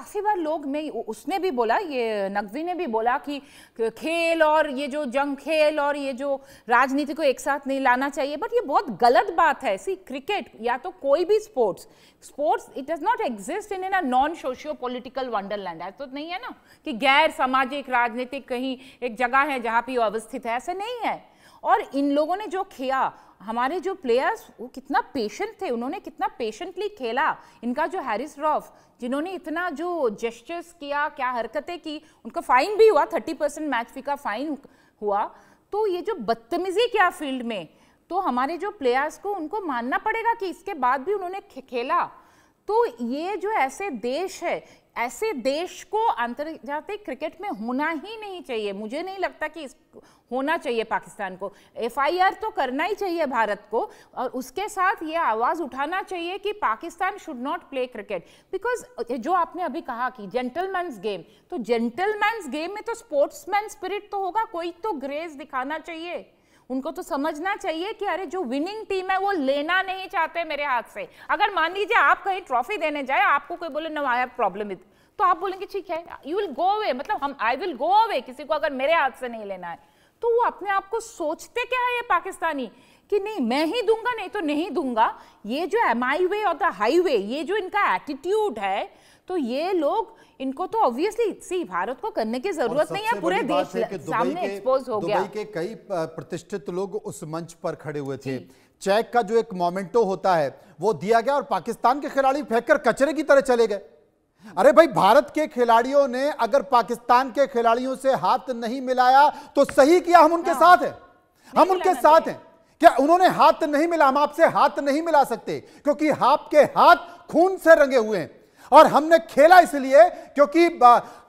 काफी बार लोग, मैं उसने भी बोला, ये नकवी ने भी बोला कि खेल और ये जो जंग खेल और ये जो राजनीति को एक साथ नहीं लाना चाहिए, बट ये बहुत गलत बात है। सी क्रिकेट या तो कोई भी sports it does not exist in a non socio political Wonderland. ऐसा तो नहीं है ना कि गैर सामाजिक राजनीतिक कहीं एक जगह है जहां पे अवस्थित है, ऐसा नहीं है। और इन लोगों ने जो किया, हमारे जो प्लेयर्स वो कितना पेशेंट थे, उन्होंने कितना पेशेंटली खेला। इनका जो हैरिस रॉफ, जिन्होंने इतना जो जेस्चर्स किया, क्या हरकतें की, उनका फाइन भी हुआ, 30% मैच फी का फाइन हुआ। तो ये जो बदतमीजी किया फील्ड में, तो हमारे जो प्लेयर्स को उनको मानना पड़ेगा कि इसके बाद भी उन्होंने खेला। तो ये जो ऐसे देश है, ऐसे देश को अंतर्जातीय क्रिकेट में होना ही नहीं चाहिए। मुझे नहीं लगता कि होना चाहिए पाकिस्तान को। FIR तो करना ही चाहिए भारत को, और उसके साथ ये आवाज़ उठाना चाहिए कि Pakistan should not play cricket. Because जो आपने अभी कहा कि जेंटलमैन्स गेम, तो जेंटलमैन्स गेम में तो स्पोर्ट्समैन स्पिरिट तो होगा, कोई तो ग्रेस दिखाना चाहिए। उनको तो समझना चाहिए कि अरे जो विनिंग टीम है वो लेना नहीं चाहते मेरे हाथ से। अगर मान लीजिए आप कहीं ट्रॉफी देने जाए, आपको कोई बोले no I have problem with, तो आप बोलेंगे ठीक है, यू विल गो अवे, मतलब आई विल गो अवे, किसी को अगर मेरे हाथ से नहीं लेना है। तो वो अपने आप को सोचते क्या है ये पाकिस्तानी कि नहीं मैं ही दूंगा, नहीं तो नहीं दूंगा। ये जो माई वे और द हाईवे, ये जो इनका एटीट्यूड है, तो ये लोग, इनको तो ऑब्वियसली सी भारत को करने की जरूरत नहीं है, पूरे देश सामने एक्सपोज हो गया। दुबई के कई प्रतिष्ठित लोग उस मंच पर खड़े हुए थे। चेक का जो एक मोमेंटो होता है वो दिया गया और पाकिस्तान के खिलाड़ी फेंककर कचरे की तरह चले गए। अरे भाई, भारत के खिलाड़ियों ने अगर पाकिस्तान के खिलाड़ियों से हाथ नहीं मिलाया तो सही किया, हम उनके साथ हैं, हम उनके साथ हैं। क्या उन्होंने हाथ नहीं मिला? हम आपसे हाथ नहीं मिला सकते क्योंकि आपके हाथ खून से रंगे हुए हैं, और हमने खेला इसलिए क्योंकि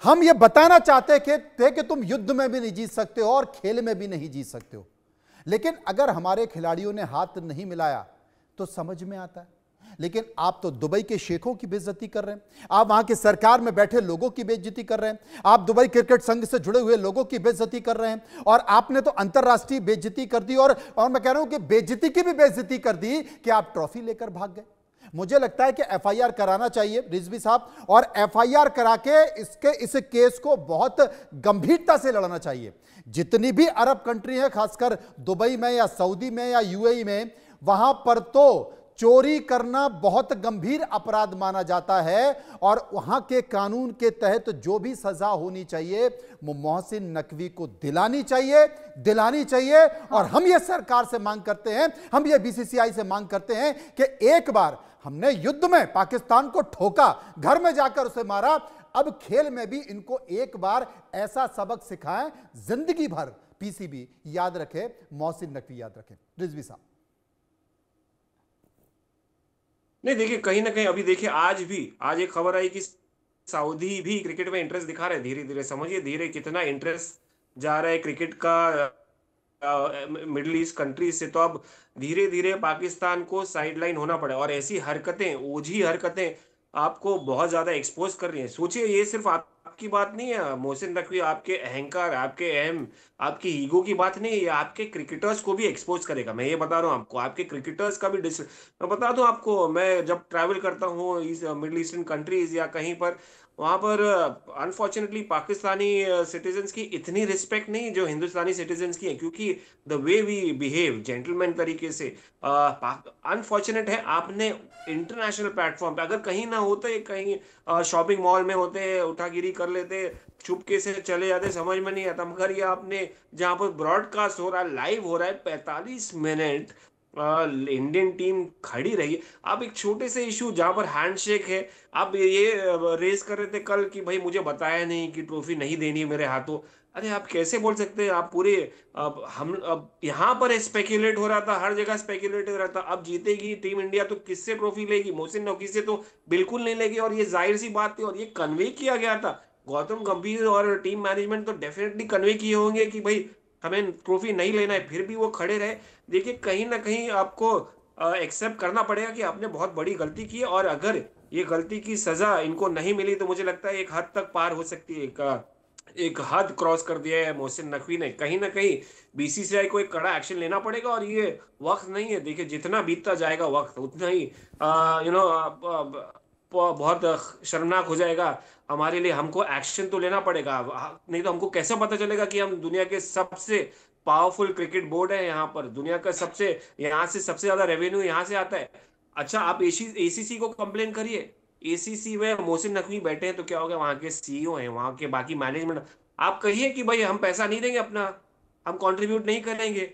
हम ये बताना चाहते थे कि तुम युद्ध में भी नहीं जीत सकते हो और खेल में भी नहीं जीत सकते हो। लेकिन अगर हमारे खिलाड़ियों ने हाथ नहीं मिलाया तो समझ में आता है। लेकिन आप तो दुबई के शेखों की बेइज्जती कर रहे हैं, आप वहां की सरकार में बैठे लोगों की बेइज्जती कर रहे हैं, आप दुबई क्रिकेट संघ से जुड़े हुए लोगों की बेइज्जती कर रहे हैं, और आपने तो अंतरराष्ट्रीय बेइज्जती कर दी, और मैं कह रहा हूं कि बेइज्जती की भी बेइज्जती कर दी कि आप ट्रॉफी लेकर भाग गए। मुझे लगता है कि FIR कराना चाहिए रिजवी साहब, और FIR करा के इस केस को बहुत गंभीरता से लड़ना चाहिए। जितनी भी अरब कंट्री है, खासकर दुबई में या सऊदी में या UAE में, वहां पर तो चोरी करना बहुत गंभीर अपराध माना जाता है, और वहां के कानून के तहत जो भी सजा होनी चाहिए वो मोहसिन नकवी को दिलानी चाहिए। और हम ये सरकार से मांग करते हैं, हम ये BCCI से मांग करते हैं कि एक बार हमने युद्ध में पाकिस्तान को ठोका, घर में जाकर उसे मारा, अब खेल में भी इनको एक बार ऐसा सबक सिखाएं, जिंदगी भर PCB याद रखे, मोहसिन नकवी याद रखे। रिजवी साहब। नहीं देखिए, कहीं ना कहीं अभी देखिए, आज एक खबर आई कि सऊदी भी क्रिकेट में इंटरेस्ट दिखा रहे, धीरे धीरे समझिए धीरे कितना इंटरेस्ट जा रहा है क्रिकेट का मिडिल ईस्ट कंट्रीज से। तो अब धीरे धीरे पाकिस्तान को साइडलाइन होना पड़ा, और ऐसी हरकतें, ओझी हरकतें आपको बहुत ज्यादा एक्सपोज कर रही हैं। सोचिए, ये सिर्फ आपकी बात नहीं है मोहसिन नकवी, आपके अहंकार, आपके अहम, आपकी ईगो की बात नहीं है, ये आपके क्रिकेटर्स को भी एक्सपोज करेगा। मैं ये बता रहा हूँ आपको, आपके क्रिकेटर्स का भी मैं बता दूं आपको, मैं जब ट्रैवल करता हूँ मिडिल ईस्टर्न कंट्रीज या कहीं पर, वहां पर अनफॉर्चुनेटली पाकिस्तानी सिटीजन्स की इतनी रिस्पेक्ट नहीं जो हिंदुस्तानी सिटीजन्स की है, क्योंकि the way we behave gentleman तरीके से। अनफॉर्चुनेट है, आपने इंटरनेशनल प्लेटफॉर्म पे अगर कहीं ना होते, कहीं शॉपिंग मॉल में होते, उठागिरी कर लेते, चुपके से चले जाते, समझ में नहीं आता। मगर ये आपने जहां पर ब्रॉडकास्ट हो रहा है, लाइव हो रहा है, 45 मिनट इंडियन टीम खड़ी रही। आप एक छोटे से इशू जहां पर हैंडशेक है, आप ये रेस कर रहे थे कल कि भाई मुझे बताया नहीं कि ट्रॉफी नहीं देनी है मेरे हाथों। अरे आप कैसे बोल सकते हैं? आप पूरे अब यहाँ पर स्पेक्यूलेट हो रहा था, हर जगह स्पेक्यूलेट हो रहा था, अब जीतेगी टीम इंडिया तो किससे ट्रॉफी लेगी? मोहसिन नकवी से तो बिल्कुल नहीं लेगी, और ये जाहिर सी बात थी, और ये कन्वे किया गया था। गौतम गंभीर और टीम मैनेजमेंट तो डेफिनेटली कन्वे किए होंगे कि भाई हमें ट्रॉफी नहीं लेना है, फिर भी वो खड़े रहे। देखिए, कहीं ना कहीं आपको एक्सेप्ट करना पड़ेगा कि आपने बहुत बड़ी गलती की है, और अगर ये गलती की सजा इनको नहीं मिली तो मुझे लगता है एक हद तक पार हो सकती है, एक हद क्रॉस कर दिया है मोहसिन नकवी ने। कहीं ना कहीं BCCI को एक कड़ा एक्शन लेना पड़ेगा, और ये वक्त नहीं है। देखिए, जितना बीतता जाएगा वक्त, उतना ही बहुत शर्मनाक हो जाएगा हमारे लिए। हमको एक्शन तो लेना पड़ेगा, नहीं तो हमको कैसे पता चलेगा कि हम दुनिया के सबसे पावरफुल क्रिकेट बोर्ड है यहाँ पर, दुनिया का सबसे, यहाँ से सबसे ज्यादा रेवेन्यू यहाँ से आता है। अच्छा, आप एसीसी को कंप्लेन करिए, एसीसी में मोहसिन नकवी बैठे हैं तो क्या हो गया, वहां के सीईओ हैं, वहां के बाकी मैनेजमेंट, आप कहिए कि भाई हम पैसा नहीं देंगे अपना, हम कंट्रीब्यूट नहीं करेंगे।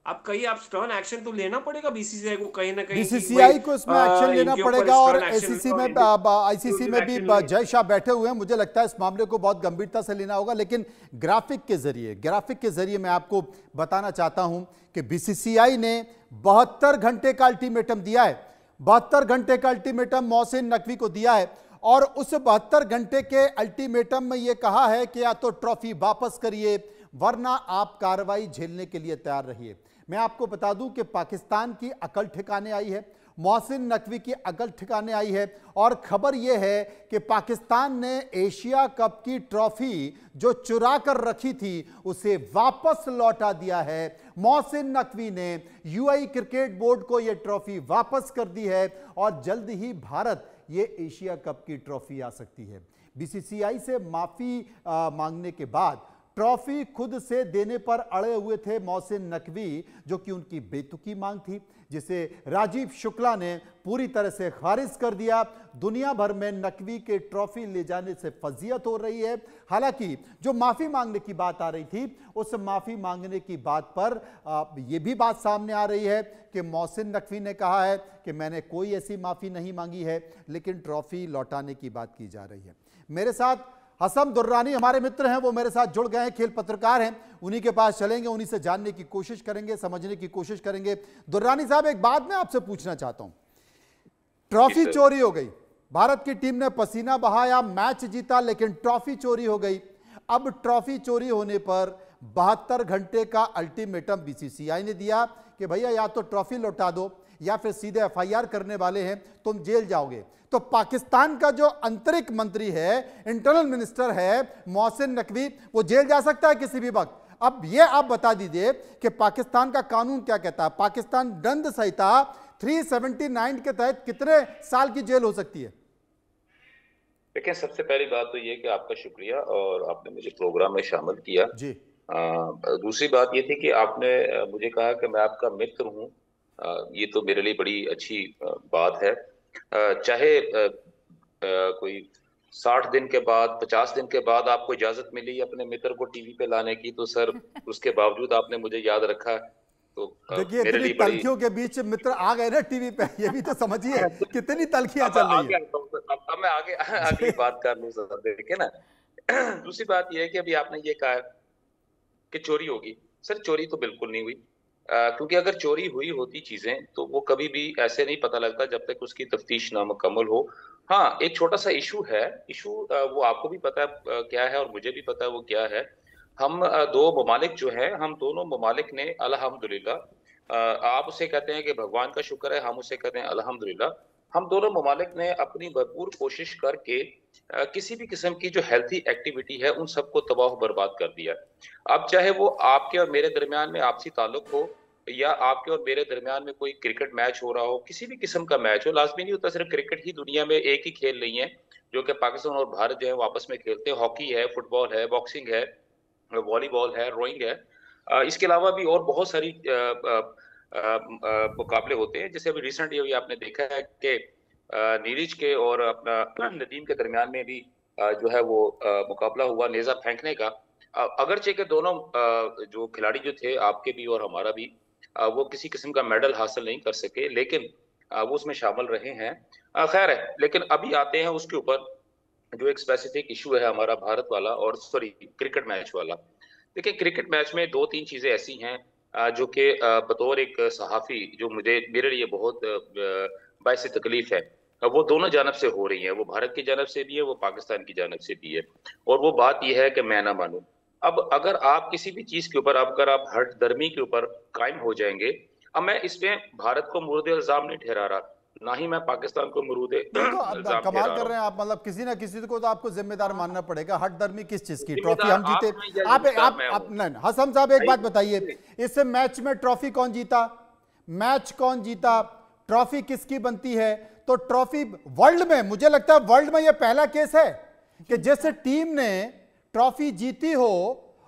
आप कहिए, आप स्टर्न एक्शन तो लेना पड़ेगा बीसीसीआई को कहीं ना कहीं, बीसीसीआई को इसमें एक्शन लेना पड़ेगा। और एसीसी में, आईसीसी में भी जय शाह बैठे हुए हैं, मुझे लगता है इस मामले को बहुत गंभीरता से लेना होगा। लेकिन ग्राफिक के जरिए मैं आपको बताना चाहता हूं कि बीसीसीआई ने 72 घंटे का अल्टीमेटम दिया है, 72 घंटे का अल्टीमेटम मोहसिन नकवी को दिया है। और उस 72 घंटे के अल्टीमेटम में यह कहा है कि या तो ट्रॉफी वापस करिए वरना आप कार्रवाई झेलने के लिए तैयार रहिए। मैं आपको बता दूं कि पाकिस्तान की अकल ठिकाने आई है, मोहसिन नकवी की अकल ठिकाने आई है। और खबर यह है कि पाकिस्तान ने एशिया कप की ट्रॉफी जो चुरा कर रखी थी उसे वापस लौटा दिया है। मोहसिन नकवी ने यूएई क्रिकेट बोर्ड को यह ट्रॉफी वापस कर दी है और जल्द ही भारत ये एशिया कप की ट्रॉफी आ सकती है। बीसीसीआई से माफी मांगने के बाद ट्रॉफी खुद से देने पर अड़े हुए थे मोहसिन नकवी, जो कि उनकी बेतुकी मांग थी, जिसे राजीव शुक्ला ने पूरी तरह से खारिज कर दिया। दुनिया भर में नकवी के ट्रॉफी ले जाने से फजीयत हो रही है। हालांकि जो माफी मांगने की बात आ रही थी, उस माफी मांगने की बात पर यह भी बात सामने आ रही है कि मोहसिन नकवी ने कहा है कि मैंने कोई ऐसी माफी नहीं मांगी है, लेकिन ट्रॉफी लौटाने की बात की जा रही है। मेरे साथ हसन दुर्रानी हमारे मित्र हैं, वो मेरे साथ जुड़ गए हैं, खेल पत्रकार हैं, उन्हीं के पास चलेंगे, उन्हीं से जानने की कोशिश करेंगे, समझने की कोशिश करेंगे। दुर्रानी साहब, एक बात मैं आपसे पूछना चाहता हूं, ट्रॉफी चोरी हो गई, भारत की टीम ने पसीना बहाया, मैच जीता, लेकिन ट्रॉफी चोरी हो गई। अब ट्रॉफी चोरी होने पर 72 घंटे का अल्टीमेटम बीसीसीआई ने दिया कि भैया या तो ट्रॉफी लौटा दो या फिर सीधे एफआईआर करने वाले हैं, तुम जेल जाओगे। तो पाकिस्तान का जो आंतरिक मंत्री है, इंटरनल मिनिस्टर है मोहसिन नकवी, वो जेल जा सकता है किसी भी वक्त। अब ये आप बता दीजिए कि पाकिस्तान का कानून क्या कहता है, पाकिस्तान दंड संहिता 379 के तहत कितने साल की जेल हो सकती है? देखिए, सबसे पहली बात तो ये कि आपका शुक्रिया और आपने मुझे प्रोग्राम में शामिल किया जी। दूसरी बात ये थी कि आपने मुझे कहा कि मैं आपका मित्र हूँ, ये तो मेरे लिए बड़ी अच्छी बात है। चाहे कोई 60 दिन के बाद, 50 दिन के बाद आपको इजाजत मिली अपने मित्र को टीवी पे लाने की, तो सर उसके बावजूद आपने मुझे याद रखा, तो देखिए इतनी तलखियों के बीच मित्र आ गए ना टीवी पे, ये भी तो समझिए कितनी तलखियां चल रही है। अब मैं आगे अगली बात कर लूं सर, देखिए ना। दूसरी बात ये है कि अभी आपने ये कहा कि चोरी होगी, सर चोरी तो बिल्कुल नहीं हुई, क्योंकि अगर चोरी हुई होती चीजें तो वो कभी भी ऐसे नहीं पता लगता जब तक उसकी तफ्तीश ना मुकम्मल हो। हाँ, एक छोटा सा इशू है, वो आपको भी पता है क्या है और मुझे भी पता है वो क्या है। हम दो ममालिक जो है, हम दोनों ममालिक ने अल्हम्दुलिल्लाह, आप उसे कहते हैं कि भगवान का शुक्र है, हम उसे कहते हैं अल्हम्दुलिल्लाह, हम दोनों ममालिक ने अपनी भरपूर कोशिश करके किसी भी किस्म की जो हेल्थी एक्टिविटी है उन सबको तबाह बर्बाद कर दिया। अब चाहे वो आपके और मेरे दरमियान में आपसी ताल्लुक हो या आपके और मेरे दरमियान में कोई क्रिकेट मैच हो रहा हो, किसी भी किस्म का मैच हो, लाजमी नहीं होता सिर्फ क्रिकेट ही, दुनिया में एक ही खेल नहीं है जो कि पाकिस्तान और भारत जो है आपस में खेलते हैं। हॉकी है, फुटबॉल है, बॉक्सिंग है, वॉलीबॉल है, रोइंग है, इसके अलावा भी और बहुत सारी मुकाबले होते हैं। जैसे अभी रिसेंटली अभी आपने देखा है कि नीरज के और अपना नदीम के दरमियान में भी जो है वो मुकाबला हुआ नेजा फेंकने का। अगरचे के दोनों जो खिलाड़ी जो थे, आपके भी और हमारा भी, वो किसी किस्म का मेडल हासिल नहीं कर सके, लेकिन वो उसमें शामिल रहे हैं। खैर है, लेकिन अभी आते हैं उसके ऊपर जो एक स्पेसिफिक इशू है हमारा भारत वाला, और सॉरी क्रिकेट मैच वाला। देखिए, क्रिकेट मैच में दो तीन चीजें ऐसी हैं जो कि बतौर एक सहाफी जो मेरे लिए बहुत बाइस तकलीफ है, वो दोनों जानब से हो रही है। वो भारत की जानब से भी है, वो पाकिस्तान की जानब से भी है। और वो बात यह है कि मैं ना मानूं, अब अगर आप किसी भी चीज के ऊपर अगर आप हट दर्मी के ऊपर कायम हो जाएंगे, अब मैं इसमें भारत को मुरूद इल्जाम नहीं ठहरा रहा, ना ही मैं पाकिस्तान को मुरूद इल्जाम कमाल कर रहे हैं आप, मतलब किसी ना किसी को तो आपको जिम्मेदार मानना पड़ेगा। हट दर्मी किस चीज की? ट्रॉफी हम जीते। आप नहीं, हसन साहब एक बात बताइए, इस मैच में ट्रॉफी कौन जीता, मैच कौन जीता, ट्रॉफी किसकी बनती है? तो ट्रॉफी वर्ल्ड में, मुझे लगता है वर्ल्ड में यह पहला केस है कि जैसे टीम ने ट्रॉफी जीती हो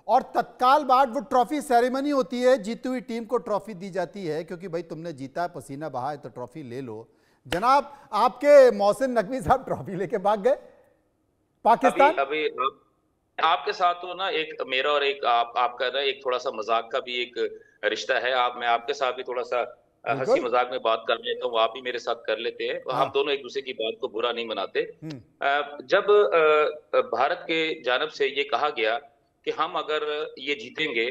और तत्काल बाद वो ट्रॉफी सेरेमनी होती है, जीती हुई टीम को ट्रॉफी दी जाती है क्योंकि भाई तुमने जीता है, पसीना बहा है तो ट्रॉफी ले लो। जनाब आपके मोहसिन नकवी साहब ट्रॉफी लेके भाग गए पाकिस्तान। अभी आपके साथ तो ना एक मेरा और एक आपका ना एक थोड़ा सा मजाक का भी एक रिश्ता है। मैं आपके साथ भी थोड़ा सा हंसी मजाक में बात कर लेता हूँ, आप भी मेरे साथ कर लेते हैं। हम दोनों एक दूसरे की बात को बुरा नहीं मनाते। जब भारत के जानब से ये कहा गया कि हम अगर ये जीतेंगे,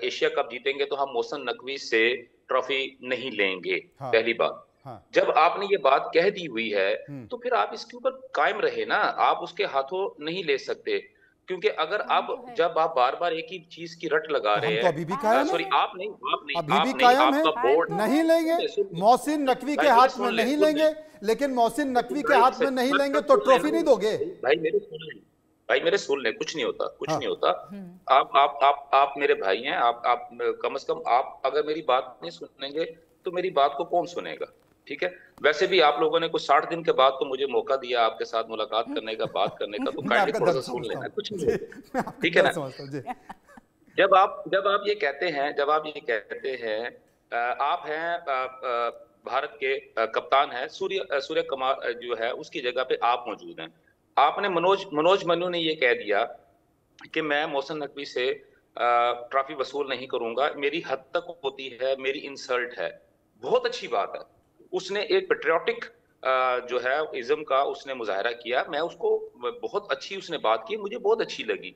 एशिया कप जीतेंगे, तो हम मोहसिन नकवी से ट्रॉफी नहीं लेंगे। पहली बात, जब आपने ये बात कह दी हुई है तो फिर आप इसके ऊपर कायम रहे ना, आप उसके हाथों नहीं ले सकते। क्योंकि अगर जब आप बार बार एक ही चीज की रट लगा रहे हैं, अभी भी कायम सॉरी है, आप नहीं अभी भी कायम है, बोर्ड नहीं लेंगे मोहसिन नकवी के हाथ में नहीं लेंगे, लेकिन मोहसिन नकवी के हाथ में नहीं लेंगे तो ट्रॉफी नहीं दोगे। भाई मेरे सुन ले, कुछ नहीं होता, कुछ नहीं होता। आप मेरे भाई हैं, आप कम से कम आप अगर मेरी बात नहीं सुनेंगे तो मेरी बात को कौन सुनेगा? ठीक है, वैसे भी आप लोगों ने कुछ 60 दिन के बाद तो मुझे मौका दिया आपके साथ मुलाकात करने का, बात करने का, तो काइंडली थोड़ा सा सुन लेना, कुछ नहीं होता, ठीक है ना। जब आप ये कहते हैं, आप हैं भारत के कप्तान हैं, सूर्य कुमार जो है उसकी जगह पे आप मौजूद हैं। आपने मनोज मनु ने ये कह दिया कि मैं मोहसिन नकवी से ट्रॉफी वसूल नहीं करूंगा, मेरी हद तक होती है, मेरी इंसल्ट है। बहुत अच्छी बात है, उसने एक पेट्रियोटिक जो है इज्म का उसने मुजाहरा किया, मैं उसको बहुत अच्छी उसने बात की, मुझे बहुत अच्छी लगी।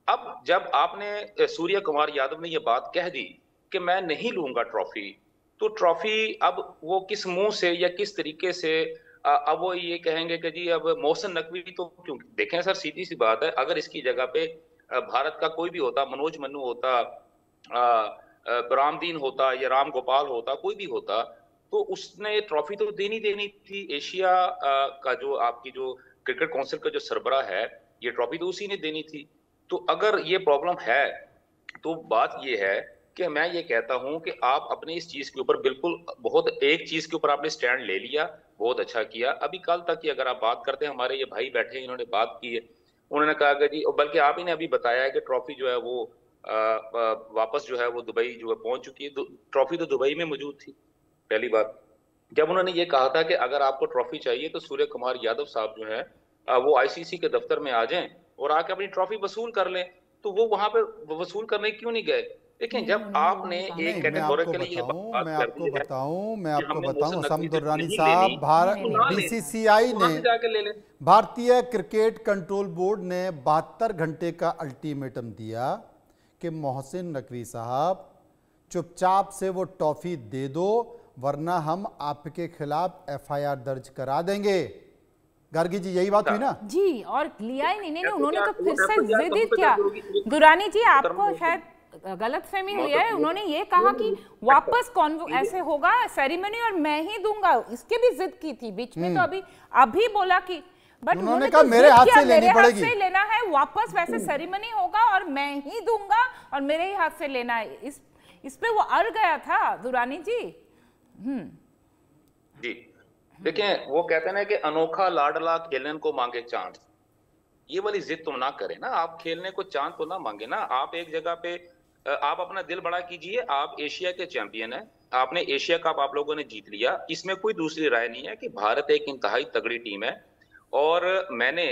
अब जब आपने सूर्य कुमार यादव ने ये बात कह दी कि मैं नहीं लूंगा ट्रॉफी, तो ट्रॉफी अब वो किस मुंह से या किस तरीके से अब वो ये कहेंगे कि जी अब मोहसिन नकवी तो क्यों? देखें सर, सीधी सी बात है, अगर इसकी जगह पे भारत का कोई भी होता, मनोज मनु होता, रामदीन होता या राम गोपाल होता, कोई भी होता, तो उसने ट्रॉफी तो देनी थी। एशिया का जो आपकी जो क्रिकेट काउंसिल का जो सरबराह है, ये ट्रॉफी तो उसी ने देनी थी। तो अगर ये प्रॉब्लम है तो बात ये है कि मैं ये कहता हूं कि आप अपने इस चीज के ऊपर बिल्कुल बहुत एक चीज के ऊपर आपने स्टैंड ले लिया, बहुत अच्छा किया। अभी कल तक की अगर आप बात करते हैं, हमारे ये भाई बैठे हैं, इन्होंने बात की है, उन्होंने कहा कि जी, बल्कि आप ही ने अभी बताया है कि ट्रॉफी जो है वो वापस जो है वो दुबई जो है पहुंच चुकी है। ट्रॉफी तो दुबई में मौजूद थी। पहली बात, जब उन्होंने ये कहा था कि अगर आपको ट्रॉफी चाहिए तो सूर्य कुमार यादव साहब जो है वो आईसीसी के दफ्तर में आ जाएं और आके अपनी ट्रॉफी वसूल कर लें, तो वो वहां पे वसूल करने क्यों नहीं गए? लेकिन जब आपने एक कैटेगोरिकली ये बात कर दी है, मैं आपको बताऊं हसन दुर्रानी साहब, बीसीसीआई ने, भारतीय क्रिकेट कंट्रोल बोर्ड ने 72 घंटे का अल्टीमेटम दिया कि मोहसिन नकवी साहब चुपचाप से वो ट्रॉफी दे दो, वरना हम आपके खिलाफ एफआईआर दर्ज करा देंगे। गार्गी जी, यही बात हुई ना जी? और लिया ही नहीं, उन्होंने तो फिर से जिद किया। दुरानी जी, आपको शायद गलतफहमी हुई है, उन्होंने ये कहा कि वापस ऐसे होगा सेरेमनी और मैं ही दूंगा, इसके भी जिद की थी बीच में। तो अभी बोला कि बट उन्होंने कहा मेरे हाथ से लेनी पड़ेगी, से लेना है वापस, वैसे सेरेमनी होगा और मैं ही दूंगा और मेरे ही हाथ से लेना है। इस पे वो अड़ गया था दुरानी जी। जी देखिए, वो कहते हैं ना कि अनोखा लाडला खेलने को मांगे चांद। ये वाली जिद तुम ना करें ना, आप खेलने को चांद तो ना मांगे ना। आप एक जगह पे आप अपना दिल बड़ा कीजिए, आप एशिया के चैंपियन हैं, आपने एशिया कप आप लोगों ने जीत लिया, इसमें कोई दूसरी राय नहीं है कि भारत एक इंतहाई तगड़ी टीम है। और मैंने